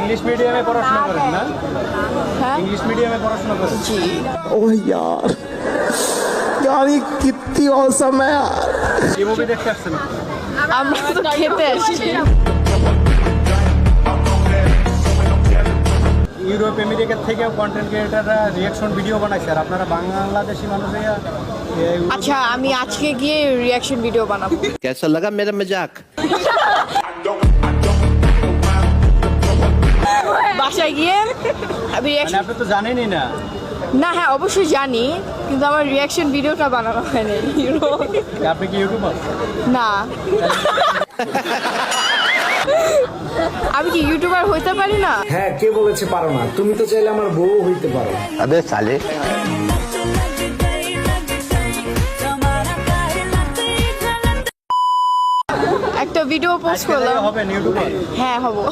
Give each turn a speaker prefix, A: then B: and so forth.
A: English medium में पढ़ाशোনা করেন না?
B: হ্যাঁ
A: इंग्लिश मीडियम में पढ़ाशोना করেন?
B: জি
C: ओह यार यार ये कितनी औसम है यार
A: কি মুভি দেখতে আসছেন?
B: আমরা তো খেতে আসছি
A: ইউরোপ আমেরিকা থেকেও কন্টেন্ট ক্রিয়েটররা রিঅ্যাকশন ভিডিও বানাইছে আর আপনারা বাংলাদেশি মানুষরা
B: আচ্ছা আমি আজকে গিয়ে রিঅ্যাকশন ভিডিও বানাবো
D: कैसा लगा मेरा मजाक?
B: বাসায় গিয়ে আমি
A: মানে
B: রিঅ্যাকশন
A: আপনি তো জানেনই না।
B: না হ্যাঁ অবশ্যই জানি কিন্তু আমার রিঅ্যাকশন ভিডিওটা বানানো হয়নি
A: আপনি কি ইউটিউবার?
B: না আমি কি ইউটিউবার হইতে পারি না
C: হ্যাঁ কে বলেছে পারো না তুমি তো চাইলে আমার বউ হইতে পারো
D: अबे साले
B: একটা ভিডিও পোস্ট করলাম
A: হবেন ইউটিউবার?
B: হ্যাঁ হবো